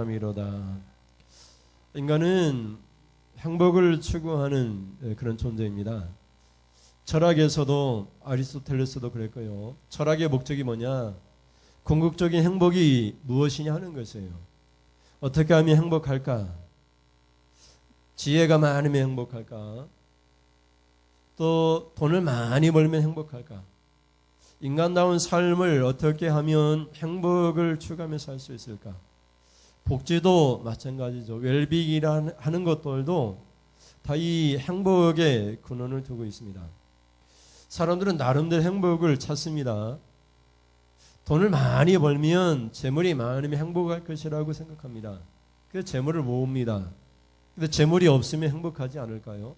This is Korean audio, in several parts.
이로다. 인간은 행복을 추구하는 그런 존재입니다. 철학에서도 아리스토텔레스도 그랬고요. 철학의 목적이 뭐냐? 궁극적인 행복이 무엇이냐 하는 것이에요. 어떻게 하면 행복할까? 지혜가 많으면 행복할까? 또 돈을 많이 벌면 행복할까? 인간다운 삶을 어떻게 하면 행복을 추구하며 살 수 있을까? 복지도 마찬가지죠. 웰빙이라는 하는 것들도 다 이 행복에 근원을 두고 있습니다. 사람들은 나름대로 행복을 찾습니다. 돈을 많이 벌면 재물이 많으면 행복할 것이라고 생각합니다. 그래서 재물을 모읍니다. 근데 재물이 없으면 행복하지 않을까요?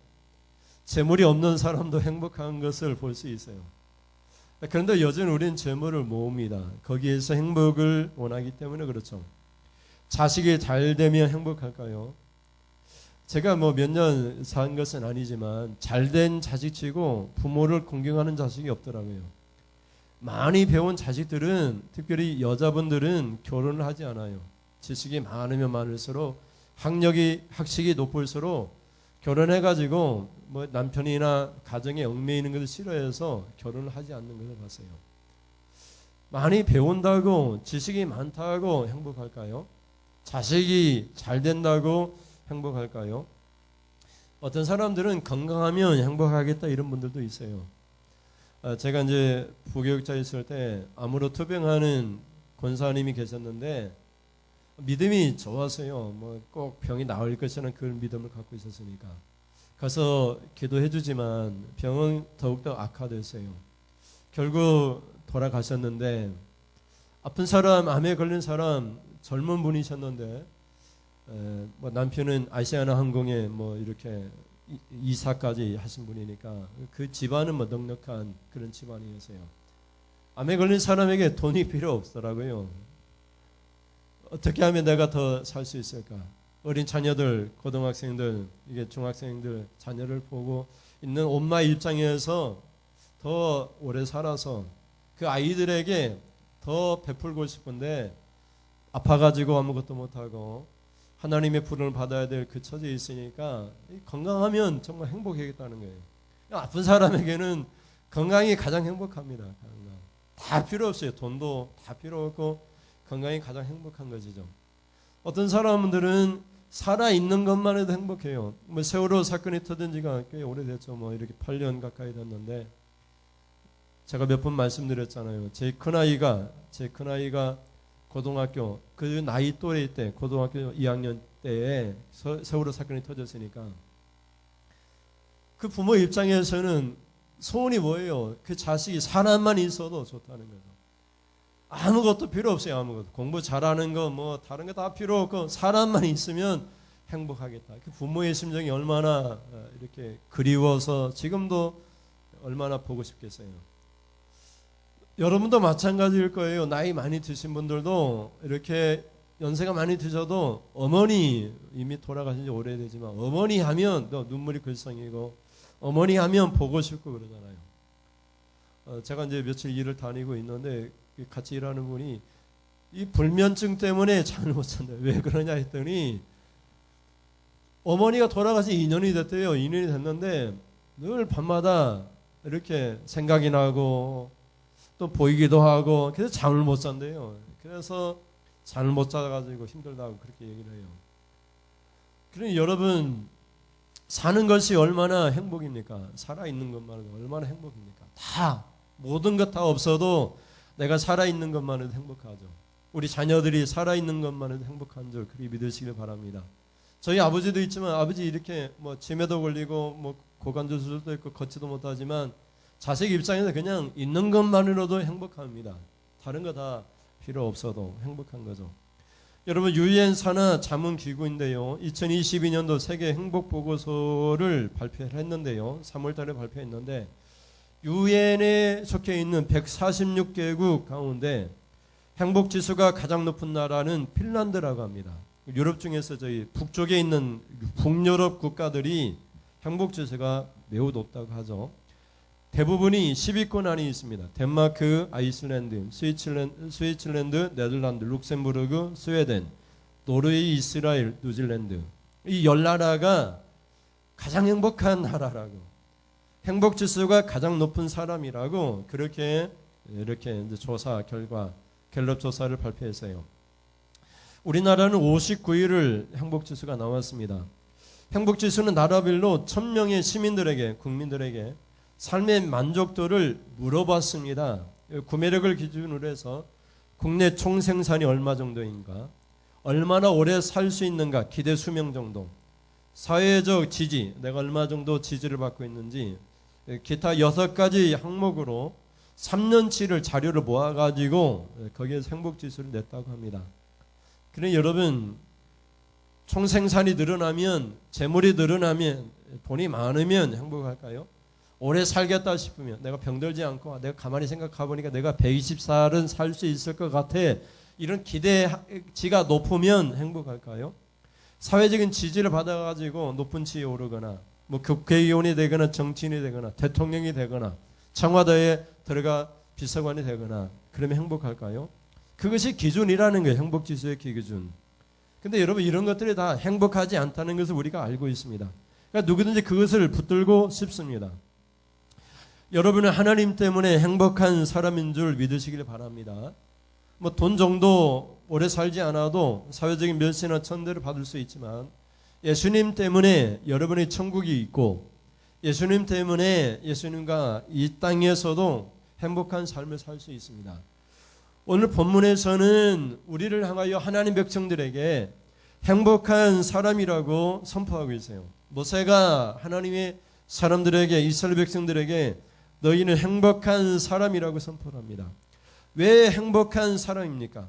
재물이 없는 사람도 행복한 것을 볼 수 있어요. 그런데 여전히 우리는 재물을 모읍니다. 거기에서 행복을 원하기 때문에 그렇죠. 자식이 잘 되면 행복할까요? 제가 뭐 몇 년 산 것은 아니지만 잘된 자식치고 부모를 공경하는 자식이 없더라고요. 많이 배운 자식들은, 특별히 여자분들은 결혼을 하지 않아요. 지식이 많으면 많을수록, 학식이 높을수록 결혼해가지고 뭐 남편이나 가정에 얽매이는 것을 싫어해서 결혼을 하지 않는 것을 봤어요. 많이 배운다고, 지식이 많다고 행복할까요? 자식이 잘 된다고 행복할까요? 어떤 사람들은 건강하면 행복하겠다 이런 분들도 있어요. 제가 이제 부교육자 있을 때 암으로 투병하는 권사님이 계셨는데 믿음이 좋았어요. 뭐 꼭 병이 나을 것이라는 그런 믿음을 갖고 있었으니까. 가서 기도해 주지만 병은 더욱더 악화됐어요. 결국 돌아가셨는데, 아픈 사람, 암에 걸린 사람 젊은 분이셨는데 뭐 남편은 아시아나 항공에 뭐 이렇게 이사까지 하신 분이니까 그 집안은 뭐 넉넉한 그런 집안이었어요. 암에 걸린 사람에게 돈이 필요 없더라고요. 어떻게 하면 내가 더 살 수 있을까? 어린 자녀들, 고등학생들, 이게 중학생들 자녀를 보고 있는 엄마의 입장에서 더 오래 살아서 그 아이들에게 더 베풀고 싶은데 아파가지고 아무것도 못하고 하나님의 부름을 받아야 될 그 처지에 있으니까 건강하면 정말 행복하겠다는 거예요. 아픈 사람에게는 건강이 가장 행복합니다. 건강. 다 필요 없어요. 돈도 다 필요 없고 건강이 가장 행복한 것이죠. 어떤 사람들은 살아있는 것만 해도 행복해요. 뭐 세월호 사건이 터진 지가 꽤 오래됐죠. 뭐 이렇게 8년 가까이 됐는데 제가 몇 번 말씀드렸잖아요. 제 큰아이가 고등학교 그 나이 또래 때 고등학교 2학년 때에 세월호 사건이 터졌으니까 그 부모 입장에서는 소원이 뭐예요? 그 자식이 사람만 있어도 좋다는 거죠. 아무것도 필요 없어요. 아무것도. 공부 잘하는 거 뭐 다른 거 다 필요 없고 사람만 있으면 행복하겠다. 그 부모의 심정이 얼마나 이렇게 그리워서 지금도 얼마나 보고 싶겠어요. 여러분도 마찬가지일 거예요. 나이 많이 드신 분들도 이렇게 연세가 많이 드셔도 어머니, 이미 돌아가신 지 오래되지만 어머니 하면 또 눈물이 글썽이고 어머니 하면 보고 싶고 그러잖아요. 제가 이제 며칠 일을 다니고 있는데 같이 일하는 분이 이 불면증 때문에 잠을 못 잔다. 왜 그러냐 했더니 어머니가 돌아가신 2년이 됐대요. 2년이 됐는데 늘 밤마다 이렇게 생각이 나고 또 보이기도 하고 그래서 잠을 못 잔대요. 그래서 잠을 못 자가지고 힘들다고 그렇게 얘기를 해요. 그러니 여러분 사는 것이 얼마나 행복입니까? 살아있는 것만 해도 얼마나 행복입니까? 다 모든 것 다 없어도 내가 살아있는 것만 해도 행복하죠. 우리 자녀들이 살아있는 것만 해도 행복한 줄 그렇게 믿으시길 바랍니다. 저희 아버지도 있지만 아버지 이렇게 뭐 치매도 걸리고 뭐 고관절 수술도 있고 걷지도 못하지만 자식 입장에서 그냥 있는 것만으로도 행복합니다. 다른 거 다 필요 없어도 행복한 거죠. 여러분 유엔 산하 자문기구인데요. 2022년도 세계 행복보고서를 발표를 했는데요. 3월 달에 발표했는데 유엔에 속해 있는 146개국 가운데 행복지수가 가장 높은 나라는 핀란드라고 합니다. 유럽 중에서 저희 북쪽에 있는 북유럽 국가들이 행복지수가 매우 높다고 하죠. 대부분이 10위권 안에 있습니다. 덴마크, 아이슬란드, 스위츠랜드, 네덜란드, 룩셈부르크, 스웨덴, 노르웨이, 이스라엘, 뉴질랜드 이 10나라가 가장 행복한 나라라고, 행복 지수가 가장 높은 사람이라고 그렇게 이렇게 이제 조사 결과 갤럽 조사를 발표했어요. 우리나라는 59위를 행복 지수가 나왔습니다. 행복 지수는 나라별로 1000명의 시민들에게, 국민들에게 삶의 만족도를 물어봤습니다. 구매력을 기준으로 해서 국내 총생산이 얼마 정도인가, 얼마나 오래 살 수 있는가, 기대 수명 정도, 사회적 지지, 내가 얼마 정도 지지를 받고 있는지, 기타 6가지 항목으로 3년치를 자료를 모아가지고 거기에서 행복지수를 냈다고 합니다. 그러니 여러분, 총생산이 늘어나면, 재물이 늘어나면, 돈이 많으면 행복할까요? 오래 살겠다 싶으면, 내가 병들지 않고 내가 가만히 생각해 보니까 내가 120살은 살 수 있을 것 같아, 이런 기대치가 높으면 행복할까요? 사회적인 지지를 받아가지고 높은 지위에 오르거나, 뭐 국회의원이 되거나 정치인이 되거나 대통령이 되거나 청와대에 들어가 비서관이 되거나 그러면 행복할까요? 그것이 기준이라는 거예요. 행복지수의 기준. 근데 여러분, 이런 것들이 다 행복하지 않다는 것을 우리가 알고 있습니다. 그러니까 누구든지 그것을 붙들고 싶습니다. 여러분은 하나님 때문에 행복한 사람인 줄 믿으시길 바랍니다. 뭐 돈 정도 오래 살지 않아도 사회적인 멸시나 천대를 받을 수 있지만, 예수님 때문에 여러분의 천국이 있고, 예수님 때문에 예수님과 이 땅에서도 행복한 삶을 살 수 있습니다. 오늘 본문에서는 우리를 향하여 하나님 백성들에게 행복한 사람이라고 선포하고 있어요. 모세가 하나님의 사람들에게, 이스라엘 백성들에게 너희는 행복한 사람이라고 선포를 합니다. 왜 행복한 사람입니까?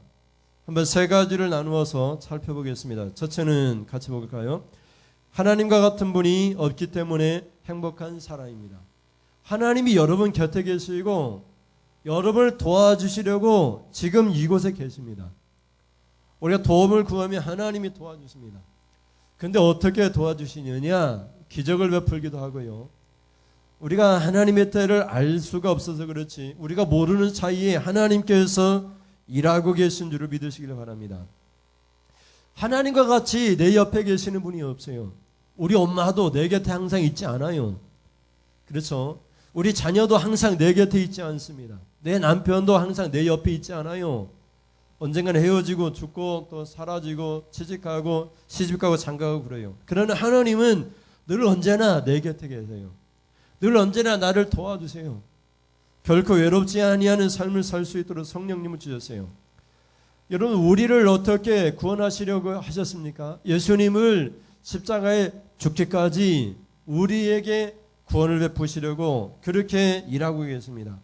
한번 3가지를 나누어서 살펴보겠습니다. 첫째는 같이 볼까요? 하나님과 같은 분이 없기 때문에 행복한 사람입니다. 하나님이 여러분 곁에 계시고 여러분을 도와주시려고 지금 이곳에 계십니다. 우리가 도움을 구하면 하나님이 도와주십니다. 근데 어떻게 도와주시느냐? 기적을 베풀기도 하고요. 우리가 하나님의 때를 알 수가 없어서 그렇지, 우리가 모르는 사이에 하나님께서 일하고 계신 줄을 믿으시길 바랍니다. 하나님과 같이 내 옆에 계시는 분이 없어요. 우리 엄마도 내 곁에 항상 있지 않아요. 그렇죠? 우리 자녀도 항상 내 곁에 있지 않습니다. 내 남편도 항상 내 옆에 있지 않아요. 언젠간 헤어지고 죽고 또 사라지고 취직하고 시집가고 장가가고 그래요. 그러나 하나님은 늘 언제나 내 곁에 계세요. 늘 언제나 나를 도와주세요. 결코 외롭지 아니하는 삶을 살 수 있도록 성령님을 주셨어요. 여러분, 우리를 어떻게 구원하시려고 하셨습니까? 예수님을 십자가에 죽기까지 우리에게 구원을 베푸시려고 그렇게 일하고 계십니다.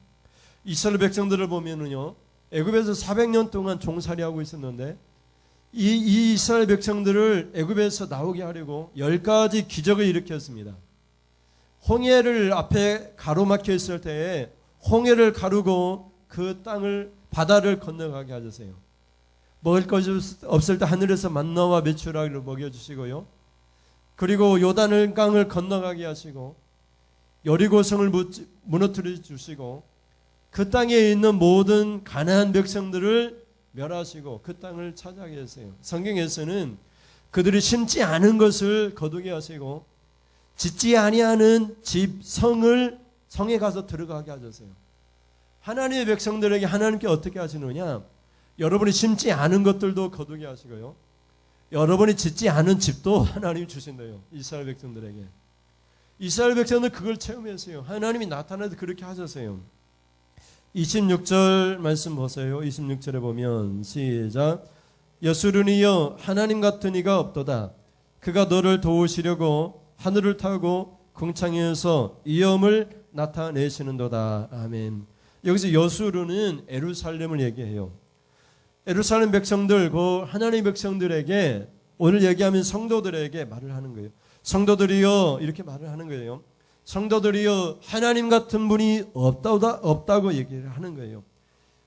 이스라엘 백성들을 보면은요, 애굽에서 400년 동안 종살이하고 있었는데 이 이스라엘 백성들을 애굽에서 나오게 하려고 10가지 기적을 일으켰습니다. 홍해를 앞에 가로막혀 있을 때에 홍해를 가르고 그 땅을, 바다를 건너가게 하셨어요. 먹을 것이 없을 때 하늘에서 만나와 메추라기를 먹여주시고요. 그리고 요단을 강을 건너가게 하시고 여리고성을 무너뜨려 주시고 그 땅에 있는 모든 가나안 백성들을 멸하시고 그 땅을 차지하게 했어요. 성경에서는 그들이 심지 않은 것을 거두게 하시고 짓지 아니하는 집, 성에 가서 들어가게 하셨어요. 하나님의 백성들에게 하나님께 어떻게 하시느냐? 여러분이 심지 않은 것들도 거두게 하시고요. 여러분이 짓지 않은 집도 하나님이 주신대요. 이스라엘 백성들에게. 이스라엘 백성들 그걸 체험했어요. 하나님이 나타나서 그렇게 하셨어요. 26절 말씀 보세요. 26절에 보면 시작. 여수르니여 하나님 같은 이가 없도다. 그가 너를 도우시려고 하늘을 타고 궁창에서 위엄을 나타내시는도다. 아멘. 여기서 여수르는 에루살렘을 얘기해요. 에루살렘 백성들, 그 하나님의 백성들에게 오늘 얘기하면 성도들에게 말을 하는 거예요. 성도들이여, 이렇게 말을 하는 거예요. 성도들이여, 하나님 같은 분이 없다고 얘기를 하는 거예요.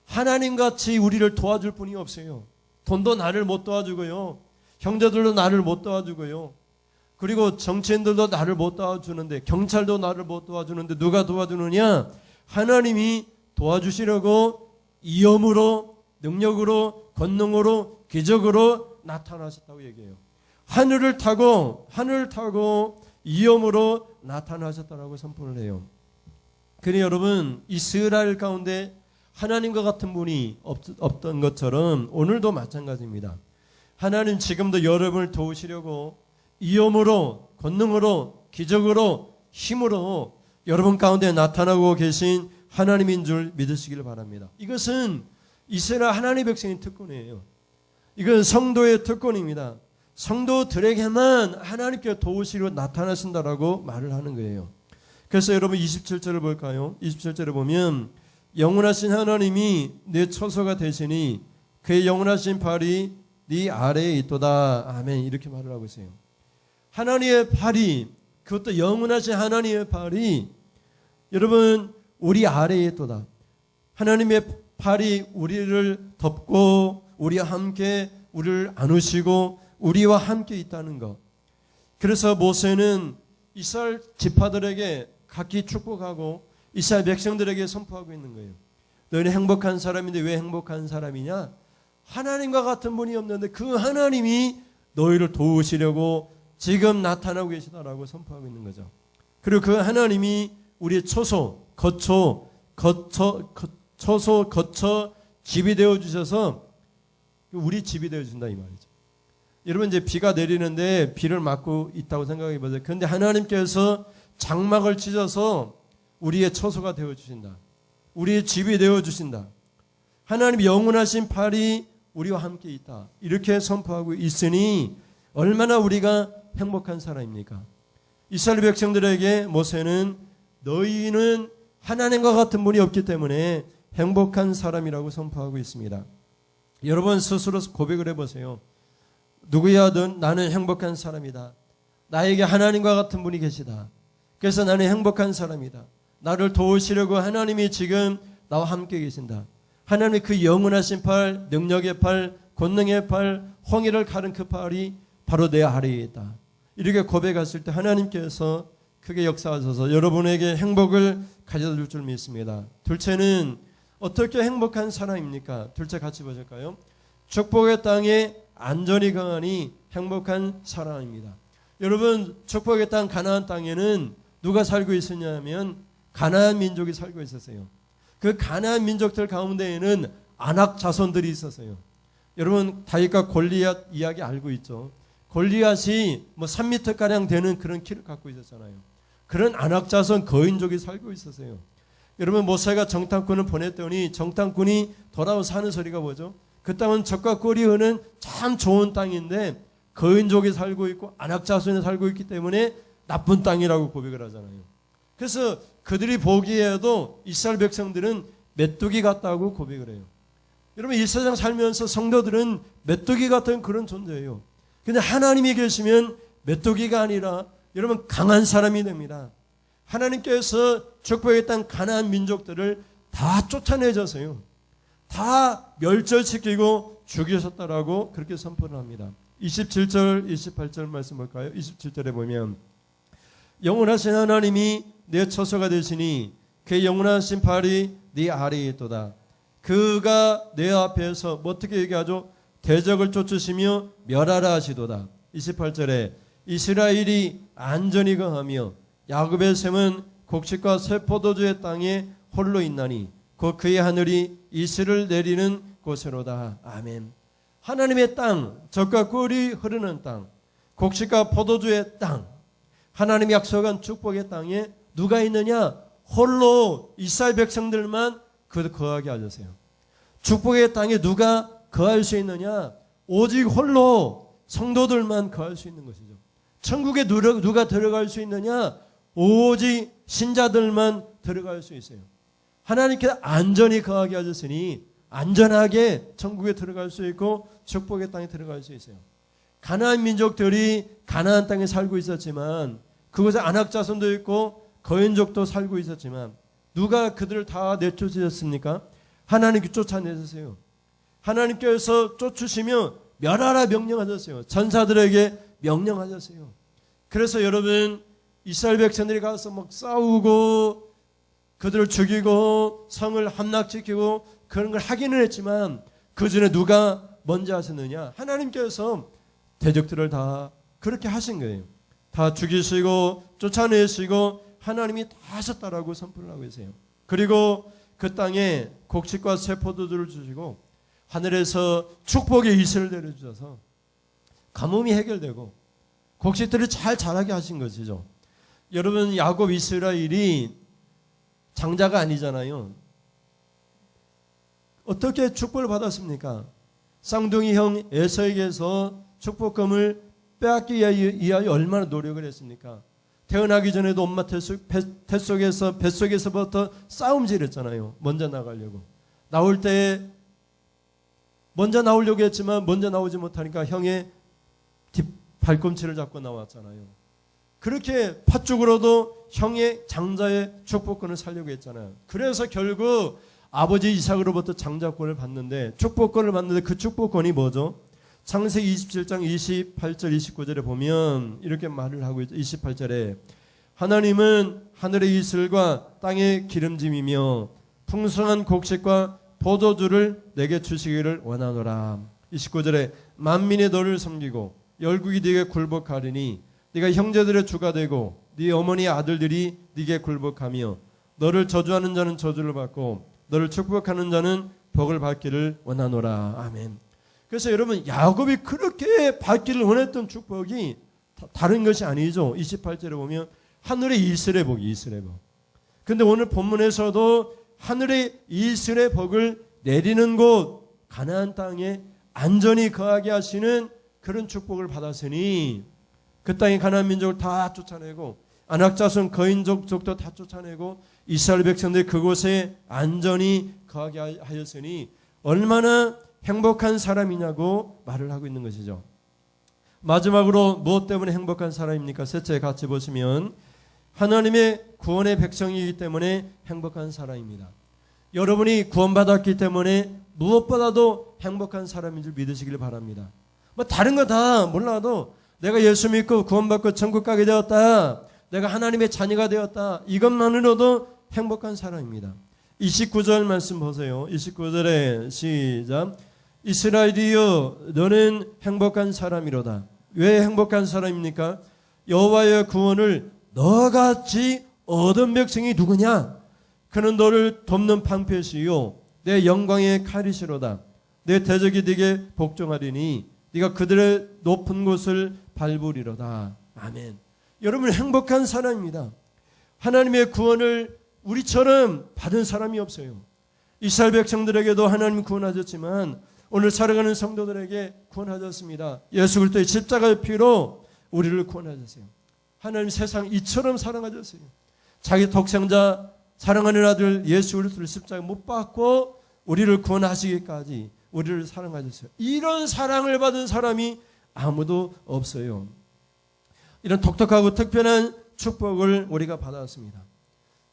하나님같이 우리를 도와줄 분이 없어요. 돈도 나를 못 도와주고요. 형제들도 나를 못 도와주고요. 그리고 정치인들도 나를 못 도와주는데, 경찰도 나를 못 도와주는데 누가 도와주느냐? 하나님이 도와주시려고 위엄으로, 능력으로, 권능으로, 기적으로 나타나셨다고 얘기해요. 하늘을 타고 이엄으로 나타나셨다라고 선포를 해요. 그러니 여러분, 이스라엘 가운데 하나님과 같은 분이 없던 것처럼 오늘도 마찬가지입니다. 하나님 지금도 여러분을 도우시려고 이엄으로, 권능으로, 기적으로, 힘으로 여러분 가운데 나타나고 계신 하나님인 줄 믿으시길 바랍니다. 이것은 이스라엘 하나님의 백성의 특권이에요. 이건 성도의 특권입니다. 성도들에게만 하나님께 도우시려 나타나신다라고 말을 하는 거예요. 그래서 여러분 27절을 볼까요? 27절에 보면 영원하신 하나님이 내 처소가 되시니 그의 영원하신 발이 네 아래에 있도다. 아멘. 이렇게 말을 하고 있어요. 하나님의 발이, 그것도 영원하신 하나님의 발이 여러분 우리 아래에 있도다. 하나님의 발이 우리를 덮고 우리와 함께 우리를 안으시고 우리와 함께 있다는 것. 그래서 모세는 이스라엘 지파들에게 각기 축복하고 이스라엘 백성들에게 선포하고 있는 거예요. 너희는 행복한 사람인데 왜 행복한 사람이냐? 하나님과 같은 분이 없는데 그 하나님이 너희를 도우시려고 지금 나타나고 계시다라고 선포하고 있는 거죠. 그리고 그 하나님이 우리의 처소, 거처, 집이 되어 주셔서 우리 집이 되어 준다 이 말이죠. 여러분 이제 비가 내리는데 비를 맞고 있다고 생각해 보세요. 그런데 하나님께서 장막을 찢어서 우리의 처소가 되어 주신다. 우리의 집이 되어 주신다. 하나님 영원하신 팔이 우리와 함께 있다. 이렇게 선포하고 있으니 얼마나 우리가 행복한 사람입니까? 이스라엘 백성들에게 모세는 너희는 하나님과 같은 분이 없기 때문에 행복한 사람이라고 선포하고 있습니다. 여러분 스스로 고백을 해보세요. 누구야든 나는 행복한 사람이다. 나에게 하나님과 같은 분이 계시다. 그래서 나는 행복한 사람이다. 나를 도우시려고 하나님이 지금 나와 함께 계신다. 하나님의 그 영원하신 팔, 능력의 팔, 권능의 팔, 홍해를 가른 그 팔이 바로 내 아래에 있다. 이렇게 고백했을 때 하나님께서 크게 역사하셔서 여러분에게 행복을 가져다 줄 줄 믿습니다. 둘째는 어떻게 행복한 사람입니까? 둘째 같이 보실까요? 축복의 땅에 안전히 강하니 행복한 사람입니다. 여러분 축복의 땅 가나안 땅에는 누가 살고 있었냐면 가나안 민족이 살고 있었어요. 그 가나안 민족들 가운데에는 아낙 자손들이 있었어요. 여러분 다윗과 골리앗 이야기 알고 있죠? 골리앗이 뭐 3m가량 되는 그런 키를 갖고 있었잖아요. 그런 아낙 자손 거인족이 살고 있었어요. 여러분 모세가 정탐꾼을 보냈더니 정탐꾼이 돌아와서 하는 소리가 뭐죠? 그 땅은 젖과 꿀이 흐르는 참 좋은 땅인데 거인족이 살고 있고 아낙 자손이 살고 있기 때문에 나쁜 땅이라고 고백을 하잖아요. 그래서 그들이 보기에도 이스라엘 백성들은 메뚜기 같다고 고백을 해요. 여러분 이 세상 살면서 성도들은 메뚜기 같은 그런 존재예요. 근데 하나님이 계시면 메뚜기가 아니라 여러분 강한 사람이 됩니다. 하나님께서 축복의 땅 가나안 민족들을 다 쫓아내줘서요. 다 멸절시키고 죽이셨다라고 그렇게 선포를 합니다. 27절, 28절 말씀 볼까요? 27절에 보면 영원하신 하나님이 내 처소가 되시니 그의 영원하신 팔이 네 아래에 있도다. 그가 내 앞에서 뭐 어떻게 얘기하죠? 대적을 쫓으시며 멸하라 하시도다. 28절에 이스라엘이 안전히 거하며 야곱의 샘은 곡식과 새 포도주의 땅에 홀로 있나니 곧 그의 하늘이 이슬을 내리는 곳으로다. 아멘. 하나님의 땅, 젖과 꿀이 흐르는 땅, 곡식과 포도주의 땅, 하나님이 약속한 축복의 땅에 누가 있느냐? 홀로 이스라엘 백성들만 거하게 하셨어요. 축복의 땅에 누가 거할 수 있느냐? 오직 홀로 성도들만 거할 수 있는 것이죠. 천국에 누가 들어갈 수 있느냐? 오직 신자들만 들어갈 수 있어요. 하나님께서 안전히 거하게 하셨으니 안전하게 천국에 들어갈 수 있고 축복의 땅에 들어갈 수 있어요. 가나안 민족들이 가나안 땅에 살고 있었지만 그곳에 아낙 자손도 있고 거인족도 살고 있었지만 누가 그들을 다 내쫓으셨습니까? 하나님께 쫓아내셨어요. 하나님께서 쫓으시며 멸하라 명령하셨어요. 전사들에게 명령하셨어요. 그래서 여러분 이스라엘 백성들이 가서 막 싸우고 그들을 죽이고 성을 함락시키고 그런 걸 하기는 했지만 그 전에 누가 먼저 하셨느냐? 하나님께서 대적들을 다 그렇게 하신 거예요. 다 죽이시고 쫓아내시고 하나님이 다 하셨다라고 선포를 하고 계세요. 그리고 그 땅에 곡식과 새 포도주를 주시고 하늘에서 축복의 이슬을 내려주셔서 가뭄이 해결되고 곡식들을 잘 자라게 하신 것이죠. 여러분, 야곱 이스라엘이 장자가 아니잖아요. 어떻게 축복을 받았습니까? 쌍둥이 형 에서에게서 축복금을 빼앗기 위하여 얼마나 노력을 했습니까? 태어나기 전에도 엄마 뱃속에서부터 싸움질했잖아요. 먼저 나가려고. 나올 때 먼저 나오려고 했지만 먼저 나오지 못하니까 형의 발꿈치를 잡고 나왔잖아요. 그렇게 팥죽으로도 형의 장자의 축복권을 살려고 했잖아요. 그래서 결국 아버지 이삭으로부터 장자권을 받는데 축복권을 받는데 그 축복권이 뭐죠? 창세기 27장 28절 29절에 보면 이렇게 말을 하고 있죠. 28절에 하나님은 하늘의 이슬과 땅의 기름짐이며 풍성한 곡식과 포도주를 내게 주시기를 원하노라. 29절에 만민이 너를 섬기고 열국이 네게 굴복하리니 네가 형제들의 주가 되고 네 어머니의 아들들이 네게 굴복하며 너를 저주하는 자는 저주를 받고 너를 축복하는 자는 복을 받기를 원하노라. 아멘. 그래서 여러분, 야곱이 그렇게 받기를 원했던 축복이 다른 것이 아니죠. 28절에 보면 하늘의 이슬의 복이 이슬의 복. 근데 오늘 본문에서도 하늘의 이슬의 복을 내리는 곳 가나안 땅에 안전히 거하게 하시는 그런 축복을 받았으니 그 땅의 가나안 민족을 다 쫓아내고 안악자손 거인족도 다 쫓아내고 이스라엘 백성들이 그곳에 안전히 거하게 하였으니 얼마나 행복한 사람이냐고 말을 하고 있는 것이죠. 마지막으로 무엇 때문에 행복한 사람입니까? 셋째 같이 보시면 하나님의 구원의 백성이기 때문에 행복한 사람입니다. 여러분이 구원받았기 때문에 무엇보다도 행복한 사람인 줄 믿으시길 바랍니다. 뭐 다른 거 다 몰라도 내가 예수 믿고 구원받고 천국 가게 되었다, 내가 하나님의 자녀가 되었다, 이것만으로도 행복한 사람입니다. 29절 말씀 보세요. 29절에 시작. 이스라엘이여 너는 행복한 사람이로다. 왜 행복한 사람입니까? 여호와의 구원을 너같이 얻은 백성이 누구냐? 그는 너를 돕는 방패시요 내 영광의 칼이시로다. 내 대적이 네게 복종하리니 네가 그들의 높은 곳을 밟으리로다. 아멘. 여러분, 행복한 사람입니다. 하나님의 구원을 우리처럼 받은 사람이 없어요. 이스라엘 백성들에게도 하나님 구원하셨지만 오늘 살아가는 성도들에게 구원하셨습니다. 예수 그리스도의 십자가의 피로 우리를 구원하셨어요. 하나님 세상 이처럼 사랑하셨어요. 자기 독생자 사랑하는 아들 예수 그리스도를 십자가에 못 박고 우리를 구원하시기까지 우리를 사랑하셨어요. 이런 사랑을 받은 사람이 아무도 없어요. 이런 독특하고 특별한 축복을 우리가 받았습니다.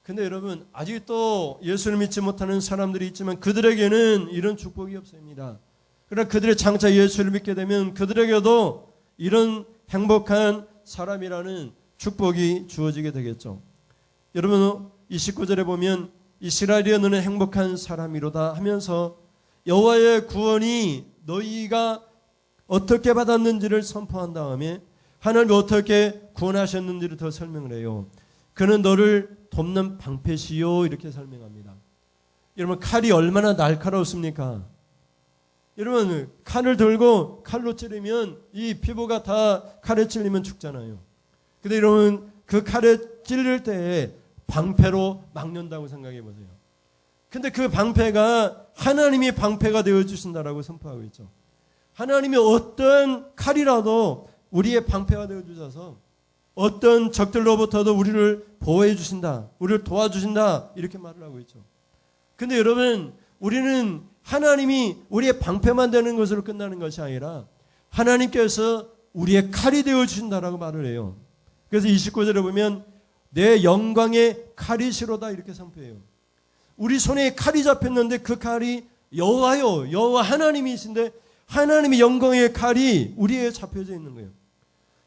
근데 여러분, 아직도 예수를 믿지 못하는 사람들이 있지만 그들에게는 이런 축복이 없습니다. 그러나 그들의 장차 예수를 믿게 되면 그들에게도 이런 행복한 사람이라는 축복이 주어지게 되겠죠. 여러분, 29절에 보면 이스라엘이여 너는 행복한 사람이로다 하면서 여호와의 구원이 너희가 어떻게 받았는지를 선포한 다음에 하나님이 어떻게 구원하셨는지를 더 설명을 해요. 그는 너를 돕는 방패시요 이렇게 설명합니다. 여러분, 칼이 얼마나 날카롭습니까? 여러분, 칼을 들고 칼로 찌르면 이 피부가 다 칼에 찔리면 죽잖아요. 근데 여러분, 그 칼에 찔릴 때에 방패로 막는다고 생각해 보세요. 근데 그 방패가 하나님이 방패가 되어주신다라고 선포하고 있죠. 하나님이 어떤 칼이라도 우리의 방패가 되어주셔서 어떤 적들로부터도 우리를 보호해 주신다, 우리를 도와주신다, 이렇게 말을 하고 있죠. 근데 여러분, 우리는 하나님이 우리의 방패만 되는 것으로 끝나는 것이 아니라 하나님께서 우리의 칼이 되어주신다라고 말을 해요. 그래서 29절에 보면 내 영광의 칼이시로다 이렇게 선포해요. 우리 손에 칼이 잡혔는데 그 칼이 여호와요, 여호와 하나님이신데 하나님의 영광의 칼이 우리에 잡혀져 있는 거예요.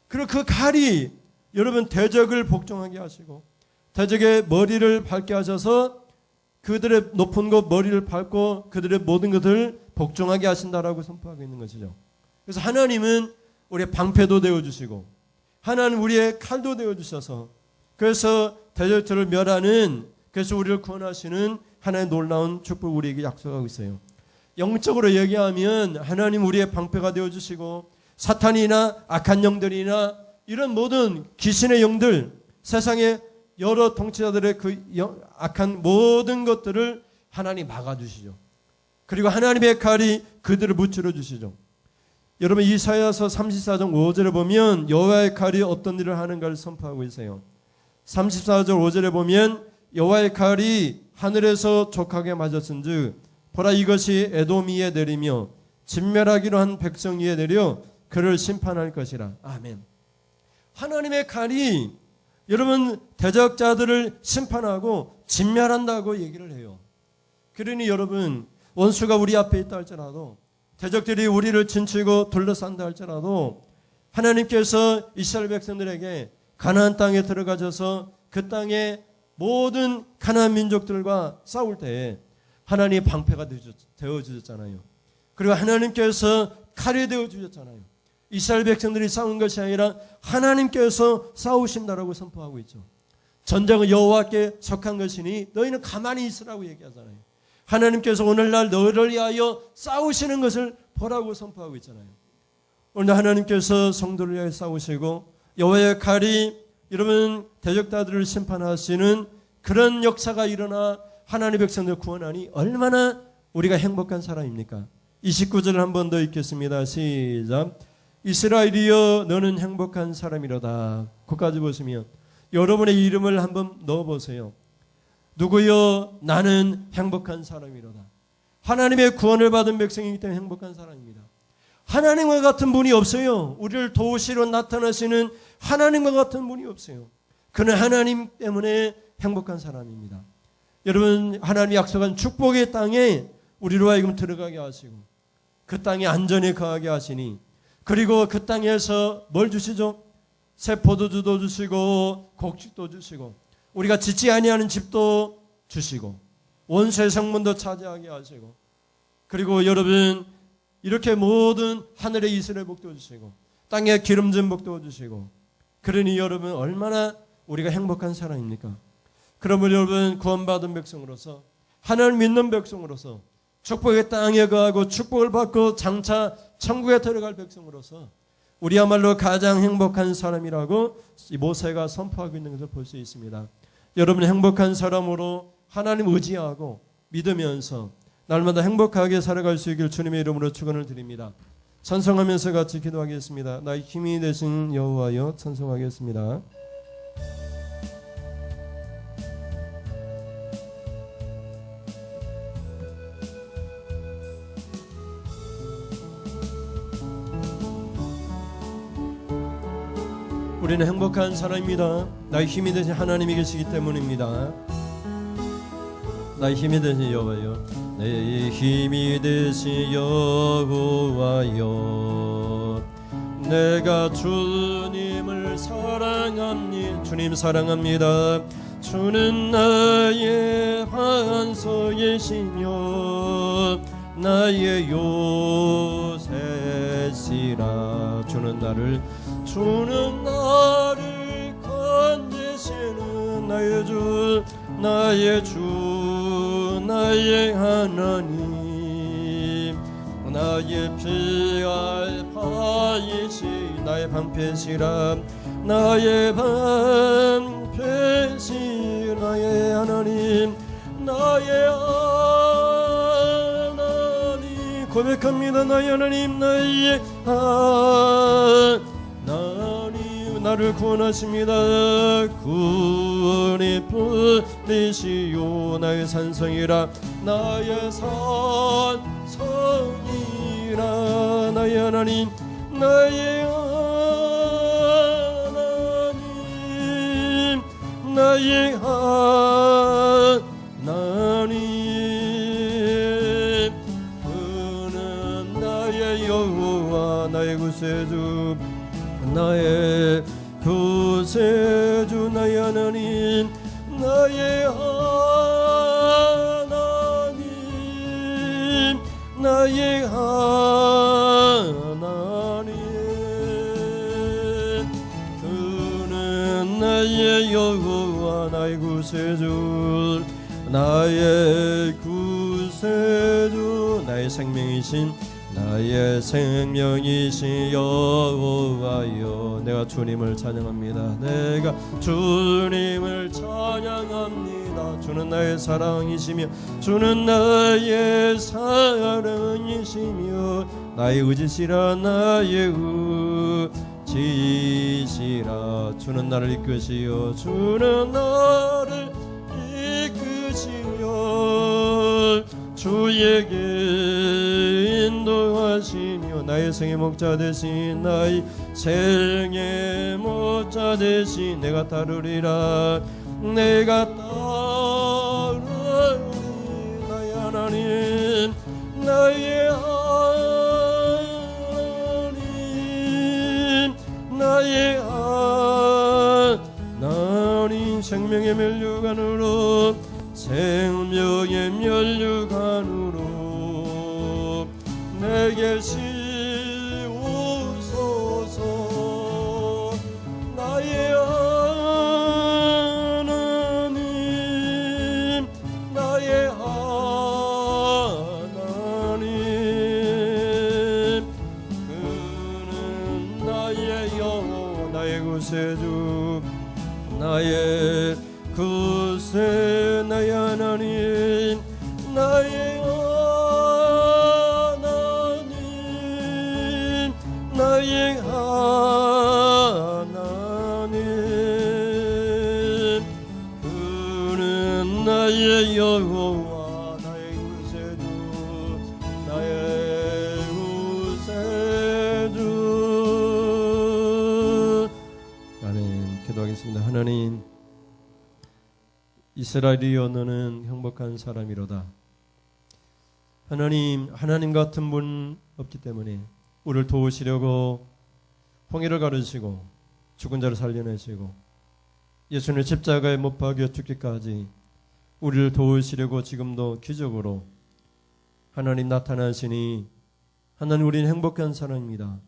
그리고 그 칼이 여러분 대적을 복종하게 하시고 대적의 머리를 밟게 하셔서 그들의 높은 곳 머리를 밟고 그들의 모든 것을 복종하게 하신다라고 선포하고 있는 것이죠. 그래서 하나님은 우리의 방패도 되어주시고 하나님 우리의 칼도 되어주셔서 그래서 대적들을 멸하는, 그래서 우리를 구원하시는 하나님의 놀라운 축복을 우리에게 약속하고 있어요. 영적으로 얘기하면 하나님 우리의 방패가 되어주시고 사탄이나 악한 영들이나 이런 모든 귀신의 영들, 세상의 여러 통치자들의 그 악한 모든 것들을 하나님 막아주시죠. 그리고 하나님의 칼이 그들을 무찌러 주시죠. 여러분 이사야서 34장 5절에 보면 여호와의 칼이 어떤 일을 하는가를 선포하고 있어요. 34절 5절에 보면 여호와의 칼이 하늘에서 족하게 맞았은즉 보라 이것이 에돔 위에 내리며 진멸하기로 한 백성 위에 내려 그를 심판할 것이라. 아멘. 하나님의 칼이 여러분 대적자들을 심판하고 진멸한다고 얘기를 해요. 그러니 여러분 원수가 우리 앞에 있다 할지라도 대적들이 우리를 진치고 둘러싼다 할지라도 하나님께서 이스라엘 백성들에게 가나안 땅에 들어가셔서 그 땅의 모든 가나안 민족들과 싸울 때에 하나님의 방패가 되어주셨잖아요. 그리고 하나님께서 칼이 되어주셨잖아요. 이스라엘 백성들이 싸운 것이 아니라 하나님께서 싸우신다라고 선포하고 있죠. 전쟁은 여호와께 속한 것이니 너희는 가만히 있으라고 얘기하잖아요. 하나님께서 오늘날 너희를 위하여 싸우시는 것을 보라고 선포하고 있잖아요. 오늘 하나님께서 성도를 위하여 싸우시고 여호와의 칼이 여러분 대적자들을 심판하시는 그런 역사가 일어나 하나님의 백성들 구원하니 얼마나 우리가 행복한 사람입니까? 29절을 한 번 더 읽겠습니다. 시작. 이스라엘이여 너는 행복한 사람이로다. 거기까지 보시면 여러분의 이름을 한번 넣어보세요. 누구여? 나는 행복한 사람이로다. 하나님의 구원을 받은 백성이기 때문에 행복한 사람입니다. 하나님과 같은 분이 없어요. 우리를 도우시러 나타나시는 하나님과 같은 분이 없어요. 그는 하나님 때문에 행복한 사람입니다. 여러분 하나님이 약속한 축복의 땅에 우리로 하여금 들어가게 하시고 그 땅에 안전히 거하게 하시니 그리고 그 땅에서 뭘 주시죠? 새 포도주도 주시고 곡식도 주시고 우리가 짓지 아니하는 집도 주시고 원수의 성문도 차지하게 하시고 그리고 여러분 이렇게 모든 하늘의 이스라엘 복도 주시고 땅에 기름진 복도 주시고 그러니 여러분 얼마나 우리가 행복한 사람입니까? 그러면 여러분 구원받은 백성으로서 하나님 믿는 백성으로서 축복의 땅에 거하고 축복을 받고 장차 천국에 들어갈 백성으로서 우리야말로 가장 행복한 사람이라고 이 모세가 선포하고 있는 것을 볼 수 있습니다. 여러분 행복한 사람으로 하나님 의지하고 믿으면서 날마다 행복하게 살아갈 수 있기를 주님의 이름으로 축원을 드립니다. 찬송하면서 같이 기도하겠습니다. 나의 힘이 되신 여호와여 찬송하겠습니다. 우리는 행복한 사람입니다. 나의 힘이 되신 하나님이 계시기 때문입니다. 나의 힘이 되신 여호와여, 내 힘이 되신 여호와여, 내가 주님을 사랑합니다. 주님 사랑합니다. 주는 나의 반석이시며 나의 요새시라. 주는 나를 건지시는 나의 주 나의 하나님, 나의 피알파이시 나의 방패시라. 나의 방패시 나의 하나님, 나의 하나님 고백합니다. 나의 하나님, 나의 하나님 나를 구원하십니다. 구원의 뿌리시요 나의 산성이라. 나의 산성이라. 나의 하나님, 나의 하나님, 나의 하나님. 그는 나의 여호와 나의 구세주 나의 구세주 나의 하나님, 나의 하나님, 나의 나의 하나님, 그는 나의 여호와 나의 구세주, 나의 구세주, 나의 생명이신 나의 생명이신 여호와여. 내가 주님을 찬양합니다. 내가 주님을 찬양합니다. 주는 나의 사랑이시며 주는 나의 사랑이시며 나의 의지시라 나의 의지시라. 주는 나를 이끄시어 주는 나를 이끄시어 주에게 인도하시며 나의 생의 목자 되신 나의 생의 목자 되신 내가 따르리라. 내가 따르리 나의 하나님, 나의 하나님, 나의 하나님. 생명의 면류관으로, 생명의 면류관으로 내게 씌우소서. 나의 하나님, 나의 하나님, 그는 나의 여호와 나의 구세주, 나의 구세, 나의 하나님, 나의 하나님, 나의 하나님, 그는 나의 여호와 나의 구세주, 나의 구세주. 아멘. 기도하겠습니다. 하나님, 이스라엘이여 너는 행복한 사람이로다. 하나님 같은 분 없기 때문에 우리를 도우시려고 홍해를 가르시고 죽은 자를 살려내시고 예수님의 십자가에 못 박여 죽기까지 우리를 도우시려고 지금도 기적으로 하나님 나타나시니 하나님, 우리는 행복한 사람입니다.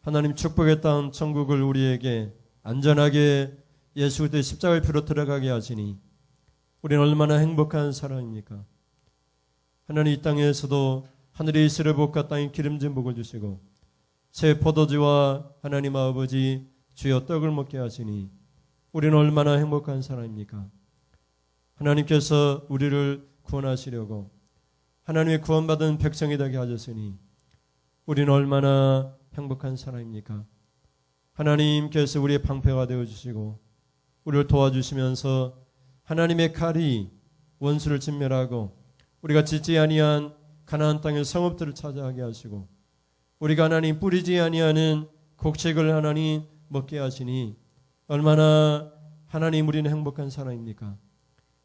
하나님, 축복의 땅 천국을 우리에게 안전하게 예수 그리스도의 십자가의 피로 들어가게 하시니 우리는 얼마나 행복한 사람입니까? 하나님, 이 땅에서도 하늘의 이스라엘 복과 땅의 기름진 복을 주시고 새 포도주와 하나님 아버지 주여 떡을 먹게 하시니 우리는 얼마나 행복한 사람입니까? 하나님께서 우리를 구원하시려고 하나님의 구원받은 백성이 되게 하셨으니 우리는 얼마나 행복한 사람입니까? 하나님께서 우리의 방패가 되어주시고 우리를 도와주시면서 하나님의 칼이 원수를 진멸하고 우리가 짓지 아니한 가나안 땅의 성읍들을 차지하게 하시고 우리가 하나님 뿌리지 아니하는 곡식을 하나님 먹게 하시니 얼마나 하나님 우리는 행복한 사람입니까?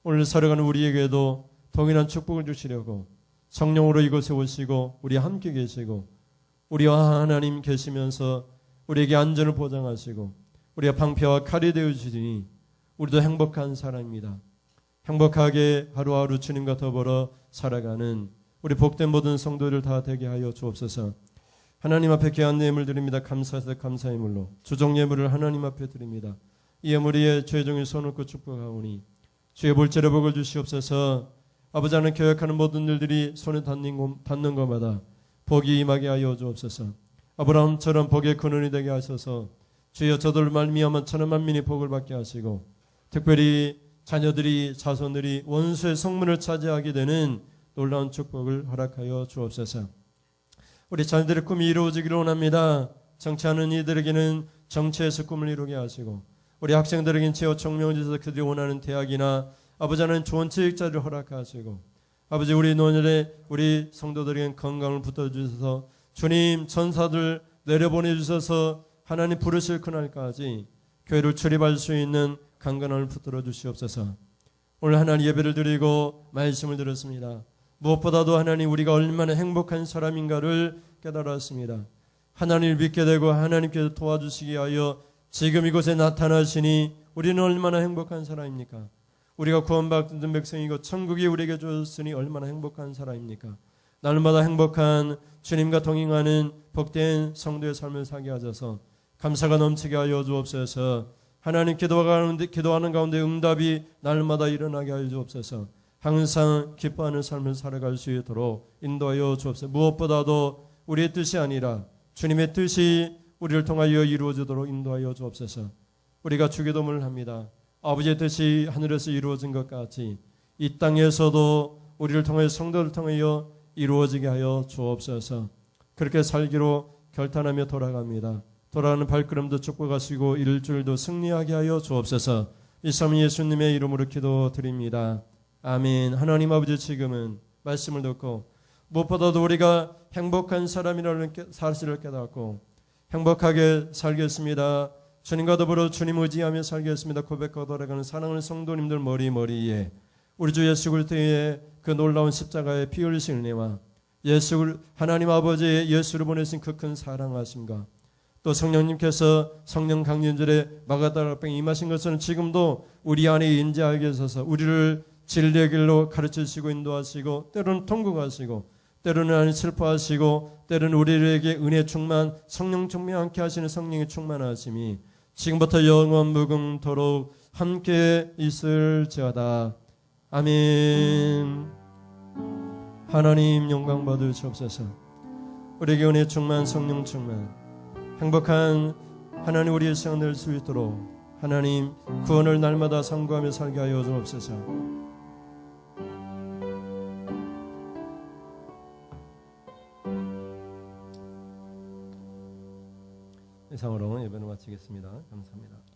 오늘 살아가는 우리에게도 동일한 축복을 주시려고 성령으로 이곳에 오시고 우리 함께 계시고 우리와 하나님 계시면서 우리에게 안전을 보장하시고 우리가 방패와 칼이 되어주시니 우리도 행복한 사람입니다. 행복하게 하루하루 주님과 더불어 살아가는 우리 복된 모든 성도들 다 되게 하여 주옵소서. 하나님 앞에 귀한 예물 드립니다. 감사해서 감사의 물로 주종 예물을 하나님 앞에 드립니다. 이 예물에 주의 종이 손을 얹고 축복하오니 주의 볼죄의 복을 주시옵소서. 아버지 하나님, 계획하는 모든 일들이 손에 닿는 것마다 복이 임하게 하여 주옵소서. 아브라함처럼 복의 근원이 되게 하셔서 주여 저들 말미암아 천한 만민이 복을 받게 하시고 특별히 자녀들이 자손들이 원수의 성문을 차지하게 되는 놀라운 축복을 허락하여 주옵소서. 우리 자녀들의 꿈이 이루어지기를 원합니다. 정치하는 이들에게는 정치에서 꿈을 이루게 하시고 우리 학생들에게는 제어 청명을 주셔서 그들이 원하는 대학이나 아버지 하나님 좋은 지식자를 허락하시고 아버지 우리 노년에 우리 성도들에게는 건강을 붙어주셔서 주님 전사들 내려보내주셔서 하나님 부르실 그날까지 교회를 출입할 수 있는 강건함을 붙들어 주시옵소서. 오늘 하나님 예배를 드리고 말씀을 들었습니다. 무엇보다도 하나님 우리가 얼마나 행복한 사람인가를 깨달았습니다. 하나님을 믿게 되고 하나님께서 도와주시기 하여 지금 이곳에 나타나시니 우리는 얼마나 행복한 사람입니까? 우리가 구원받은 백성이고 천국이 우리에게 주었으니 얼마나 행복한 사람입니까? 날마다 행복한 주님과 동행하는 복된 성도의 삶을 살게 하셔서 감사가 넘치게 하여 주옵소서. 하나님 기도하는 가운데 응답이 날마다 일어나게 하여 주옵소서. 항상 기뻐하는 삶을 살아갈 수 있도록 인도하여 주옵소서. 무엇보다도 우리의 뜻이 아니라 주님의 뜻이 우리를 통하여 이루어지도록 인도하여 주옵소서. 우리가 주기도문을 합니다. 아버지의 뜻이 하늘에서 이루어진 것 같이 이 땅에서도 우리를 통하여 성도를 통하여 이루어지게 하여 주옵소서. 그렇게 살기로 결단하며 돌아갑니다. 돌아가는 발걸음도 축복하시고 일주일도 승리하게 하여 주옵소서. 이 삼위 예수님의 이름으로 기도드립니다. 아멘. 하나님 아버지, 지금은 말씀을 듣고 무엇보다도 우리가 행복한 사람이라는 사실을 깨닫고 행복하게 살겠습니다. 주님과 더불어 주님 의지하며 살겠습니다. 고백하고 돌아가는 사랑하는 성도님들 머리에 우리 주 예수 그리스도의 그 놀라운 십자가의 피 흘리신 은혜와 하나님 아버지의 예수를 보내신 그 큰 사랑하심과 또 성령님께서 성령 강림절에 마가다락방에 임하신 것은 지금도 우리 안에 인자하게 하셔서 우리를 진리의 길로 가르치시고 인도하시고 때로는 통곡하시고 때로는 슬퍼하시고 때로는 우리에게 은혜 충만 성령 충만케 하시는 성령의 충만하심이 지금부터 영원 무궁토록 함께 있을지어다. 아멘. 하나님 영광 받으시옵소서. 우리에게 은혜 충만 성령 충만 행복한 하나님 우리의 시간 될 수 있도록 하나님 구원을 날마다 상고하며 살게 하여 주옵소서. 이상으로 예배를 마치겠습니다. 감사합니다.